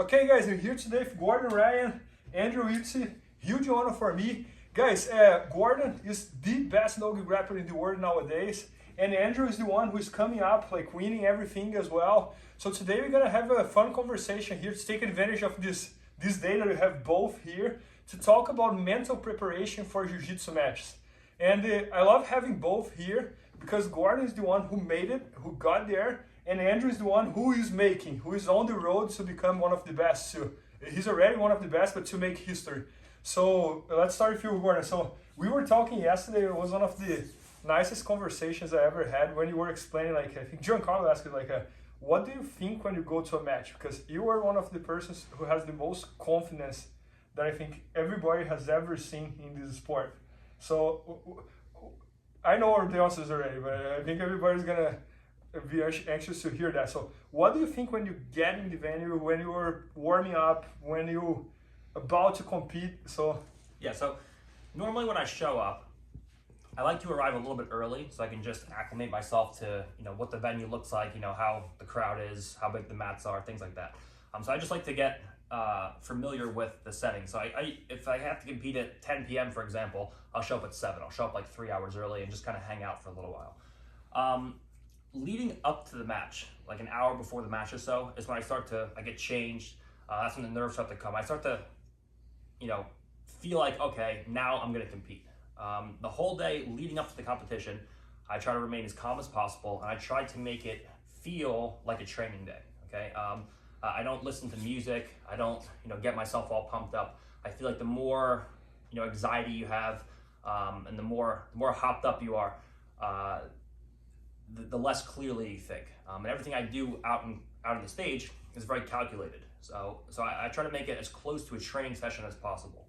Okay guys, I'm here today with Gordon Ryan, Andrew Wiltse. Huge honor for me. Guys, Gordon is the best no-gi grappler in the world nowadays. And Andrew is the one who's coming up, like winning everything as well. So today we're gonna have a fun conversation here to take advantage of this day that we have both here to talk about mental preparation for Jiu-Jitsu matches. And I love having both here because Gordon is the one who made it, who got there, and Andrew is the one who is making, who is on the road to become one of the best too. He's already one of the best, but to make history. So let's start with you, Gordon. So we were talking yesterday, it was one of the nicest conversations I ever had when you were explaining, like, I think Giancarlo asked you, like, what do you think when you go to a match? Because you are one of the persons who has the most confidence that I think everybody has ever seen in this sport. So I know the answers already, but I think everybody's gonna be anxious to hear that. So what do you think when you get in the venue, when you're warming up, when you're about to compete? So Normally when I show up, I like to arrive a little bit early so I can just acclimate myself to, what the venue looks like, how the crowd is, how big the mats are, things like that. So I just like to get familiar with the setting. So if I have to compete at 10 p.m., for example, I'll show up at 7. I'll show up like 3 hours early and just kind of hang out for a little while. Leading up to the match, like an hour before the match or so, is when I get changed. That's when the nerves start to come. I start to, feel like, okay, now I'm gonna compete. The whole day leading up to the competition, I try to remain as calm as possible, and I try to make it feel like a training day, okay? I don't listen to music. I don't, get myself all pumped up. I feel like the more, anxiety you have, and the more hopped up you are, the less clearly you think. And everything I do out on the stage is very calculated. So I try to make it as close to a training session as possible.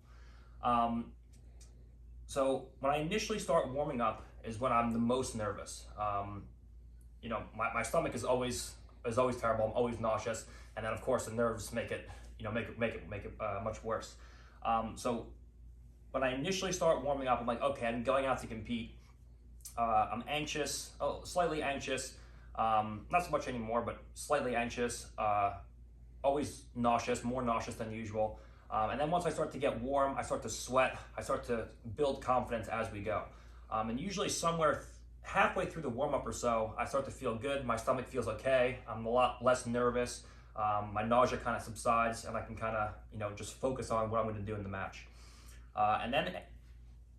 So when I initially start warming up is when I'm the most nervous. My stomach is always terrible. I'm always nauseous, and then of course the nerves make it much worse. So when I initially start warming up, I'm like, okay, I'm going out to compete. I'm anxious, slightly anxious, not so much anymore, but slightly anxious, always nauseous, more nauseous than usual. And then once I start to get warm, I start to sweat, I start to build confidence as we go. And usually somewhere halfway through the warm-up or so, I start to feel good, my stomach feels okay, I'm a lot less nervous, my nausea kind of subsides, and I can kind of, just focus on what I'm going to do in the match. And then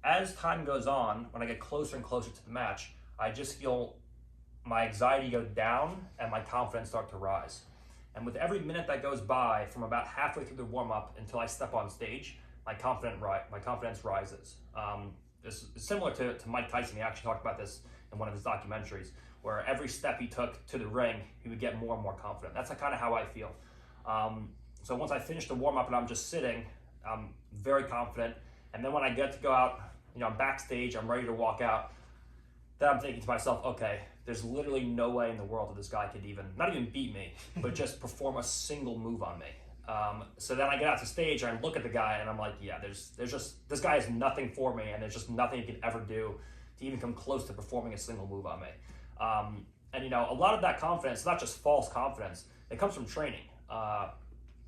as time goes on, when I get closer and closer to the match, I just feel my anxiety go down and my confidence start to rise. And with every minute that goes by, from about halfway through the warm-up until I step on stage, my confidence rises. This is similar to Mike Tyson. He actually talked about this in one of his documentaries, where every step he took to the ring, he would get more and more confident. That's kind of how I feel. So once I finish the warm-up and I'm just sitting, I'm very confident. And then when I get to go out, I'm backstage, I'm ready to walk out, then I'm thinking to myself, okay, there's literally no way in the world that this guy could not even beat me, but just perform a single move on me. So then I get out to stage and I look at the guy and I'm like, yeah, there's just, this guy has nothing for me, and there's just nothing he can ever do to even come close to performing a single move on me. And a lot of that confidence, not just false confidence, it comes from training.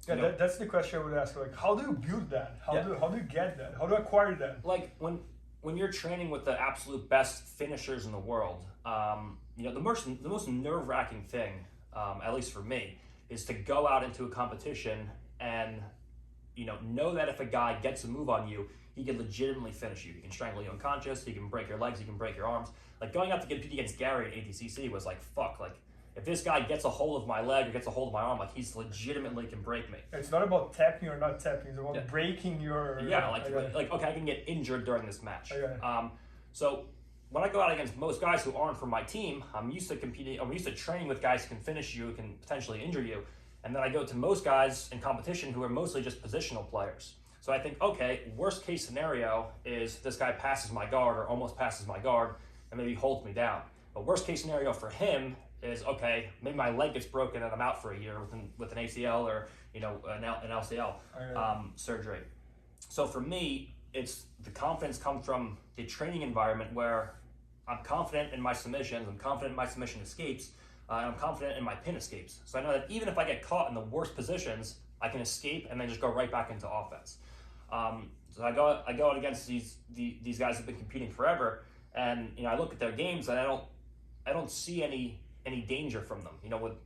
That's the question I would ask. Like, how do you build that? How do you get that? How do you acquire that? Like when you're training with the absolute best finishers in the world, the most nerve-wracking thing, at least for me, is to go out into a competition and know that if a guy gets a move on you, he can legitimately finish you. He can strangle you unconscious. He can break your legs. He can break your arms. Like going out to compete against Gary at ADCC was like, fuck, like, if this guy gets a hold of my leg or gets a hold of my arm, like, he's legitimately can break me. It's not about tapping or not tapping. It's about breaking your... Yeah, like okay, I can get injured during this match. Okay. So when I go out against most guys who aren't from my team, I'm used to training with guys who can finish you, who can potentially injure you. And then I go to most guys in competition who are mostly just positional players. So I think, okay, worst case scenario is this guy passes my guard or almost passes my guard and maybe holds me down. But worst case scenario for him is, okay, maybe my leg gets broken and I'm out for a year with an ACL or an LCL surgery. So for me, it's the confidence comes from the training environment where I'm confident in my submissions, I'm confident in my submission escapes, and I'm confident in my pin escapes. So I know that even if I get caught in the worst positions, I can escape and then just go right back into offense. So I go out against these guys who've been competing forever, and I look at their games and I don't see any danger from them.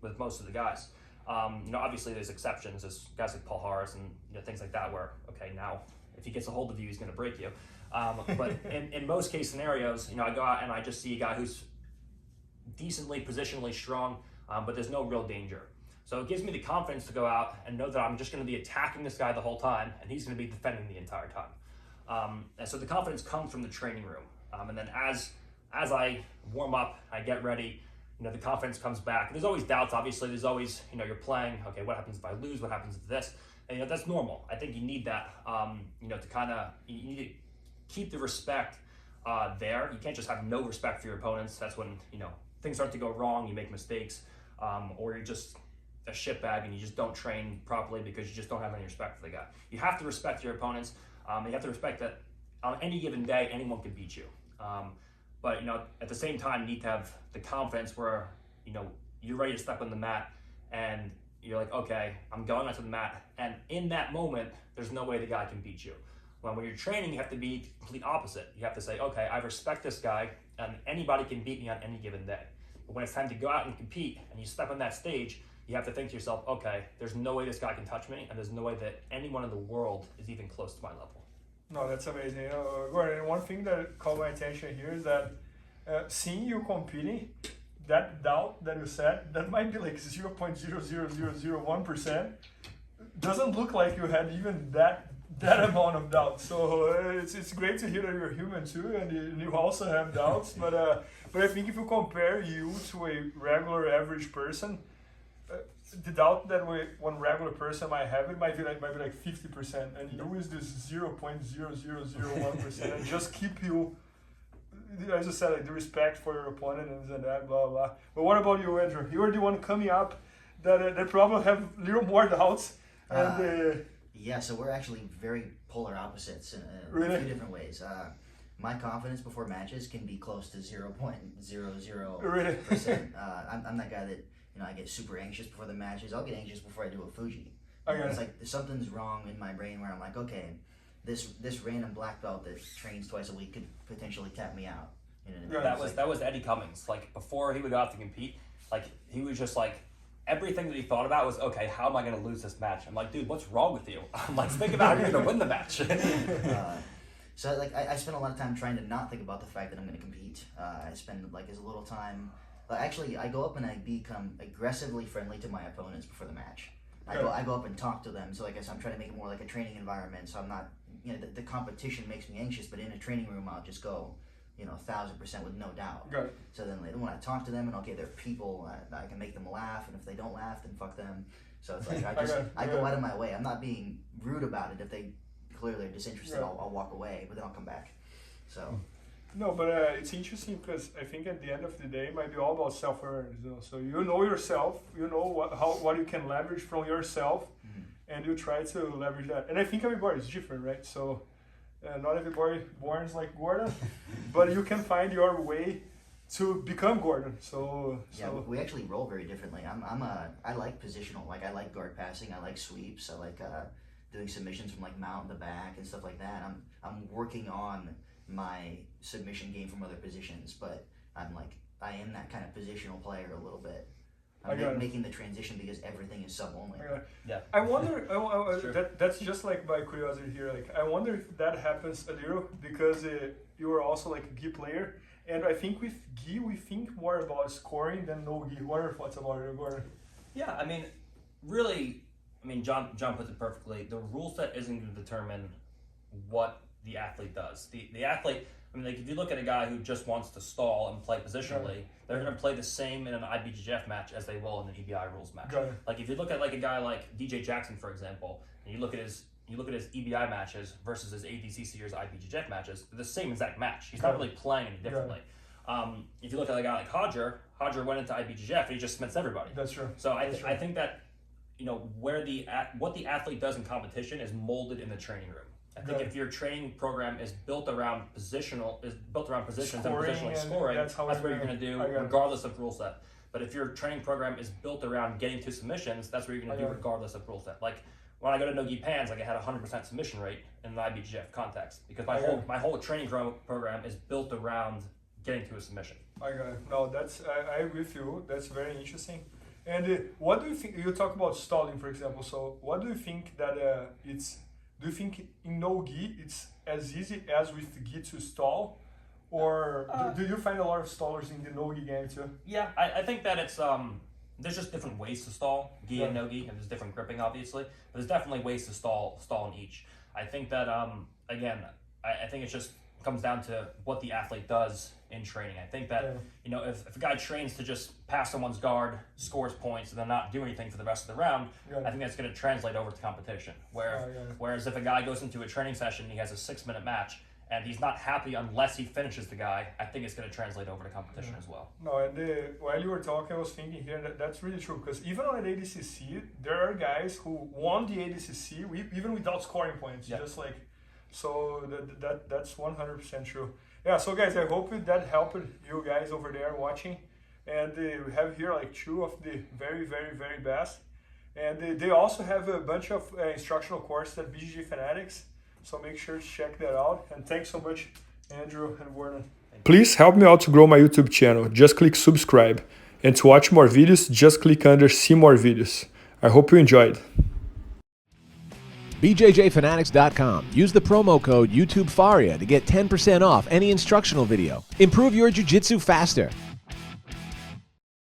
With most of the guys. Obviously there's exceptions. There's guys like Paul Harris and things like that where now if he gets a hold of you, he's going to break you. But in most case scenarios, I go out and I just see a guy who's decently positionally strong, but there's no real danger. So it gives me the confidence to go out and know that I'm just going to be attacking this guy the whole time, and he's going to be defending the entire time. And so the confidence comes from the training room. And then as I warm up, I get ready, the confidence comes back. There's always doubts, obviously. There's always, you're playing, okay, what happens if I lose? What happens if this? And, that's normal. I think you need that, to kind of, you need to keep the respect there. You can't just have no respect for your opponents. That's when, things start to go wrong, you make mistakes, or you're just a shitbag and you just don't train properly because you just don't have any respect for the guy. You have to respect your opponents. You have to respect that on any given day, anyone can beat you. But at the same time, you need to have the confidence where you're ready to step on the mat and you're like, okay, I'm going onto the mat, and in that moment, there's no way the guy can beat you. When you're training, you have to be complete opposite. You have to say, okay, I respect this guy, and anybody can beat me on any given day. But when it's time to go out and compete, and you step on that stage, you have to think to yourself, okay, there's no way this guy can touch me, and there's no way that anyone in the world is even close to my level. No, that's amazing. Gordon, one thing that caught my attention here is that seeing you competing, that doubt that you said, that might be like 0.00001%, doesn't look like you had even that amount of doubt. So it's great to hear that you're human too, and you also have doubts. But I think if you compare you to a regular average person, the doubt that one regular person might have, it might be like 50%, and you is this 0.0001%, and just keep you, as I said, like the respect for your opponent and that, blah blah. But what about you, Andrew? You're the one coming up that probably have a little more doubts. And yeah, so we're actually very polar opposites in really? a few different ways. My confidence before matches can be close to 0.00%. Really? I'm that guy that I get super anxious before the matches. I'll get anxious before I do a Fuji. Okay. It's like something's wrong in my brain where I'm like, okay, this random black belt that trains twice a week could potentially tap me out. That was Eddie Cummings. Like before he would go out to compete, like he was just like everything that he thought about was, okay, how am I going to lose this match? I'm like, dude, what's wrong with you? I'm like, think about how you're going to win the match. So like I spend a lot of time trying to not think about the fact that I'm going to compete. I spend like as little time. Actually, I go up and I become aggressively friendly to my opponents before the match. I go up and talk to them. So I guess I'm trying to make it more like a training environment. So I'm not, the competition makes me anxious, but in a training room, I'll just go, 1,000% with no doubt. Got it. So then when I talk to them and they're people, I can make them laugh, and if they don't laugh, then fuck them. So it's like I go out of my way. I'm not being rude about it. If they clearly are disinterested, I'll walk away, but then I'll come back. So. No, but it's interesting because I think at the end of the day, it might be all about self-awareness. So you know yourself, you know what you can leverage from yourself, and you try to leverage that. And I think everybody is different, right? So not everybody born like Gordon, but you can find your way to become Gordon. So we actually roll very differently. I like positional, like I like guard passing, I like sweeps, I like doing submissions from like mount in the back and stuff like that. I'm working on my submission game from other positions, but I am that kind of positional player a little bit. I'm making the transition because everything is sub only. Yeah. I wonder. That's just like my curiosity here. Like, I wonder if that happens a little because you are also like a gi player, and I think with gi we think more about scoring than no gi. What are your thoughts about it, Gordon? Yeah, John puts it perfectly. The rule set isn't going to determine what the athlete does. The athlete, if you look at a guy who just wants to stall and play positionally, they're going to play the same in an IBJJF match as they will in an EBI rules match. Like if you look at like a guy like DJ Jackson, for example, and you look at his EBI matches versus his ADCC or his IBJJF matches, they're the same exact match. He's not really playing any differently. If you look at a guy like Hodger went into IBJJF and he just submits everybody. That's true. So I think that what the athlete does in competition is molded in the training room. I think if your training program is built around positions and positionally scoring, that's what you're going to do regardless of rule set. But if your training program is built around getting to submissions, that's what you're going to do regardless of rule set. Like when I go to no-gi pans, like I had a 100% submission rate in the IBJJF context because my whole training program is built around getting to a submission. I got it. No, I agree with you. That's very interesting. And what do you think? You talk about stalling, for example. So what do you think that do you think in no-gi it's as easy as with gi to stall? Or do you find a lot of stallers in the no-gi game too? Yeah, I think that it's there's just different ways to stall, gi and no-gi, and there's different gripping obviously, but there's definitely ways to stall in each. I think that again, I think it just comes down to what the athlete does in training. I think that you know if a guy trains to just pass someone's guard, scores points, and then not do anything for the rest of the round, I think that's going to translate over to competition. Whereas if a guy goes into a training session and he has a 6-minute match, and he's not happy unless he finishes the guy, I think it's going to translate over to competition as well. No, and while you were talking, I was thinking here that's really true, because even on an ADCC, there are guys who won the ADCC even without scoring points, just like, so that's 100% true. Yeah, so guys, I hope that helped you guys over there watching, and we have here like 2 of the very, very, very best, and they also have a bunch of instructional courses at BJJ Fanatics. So make sure to check that out. And thanks so much, Andrew and Gordon. Please help me out to grow my YouTube channel. Just click subscribe. And to watch more videos, just click under see more videos. I hope you enjoyed. BJJFanatics.com. Use the promo code YouTubeFaria to get 10% off any instructional video. Improve your jiu-jitsu faster.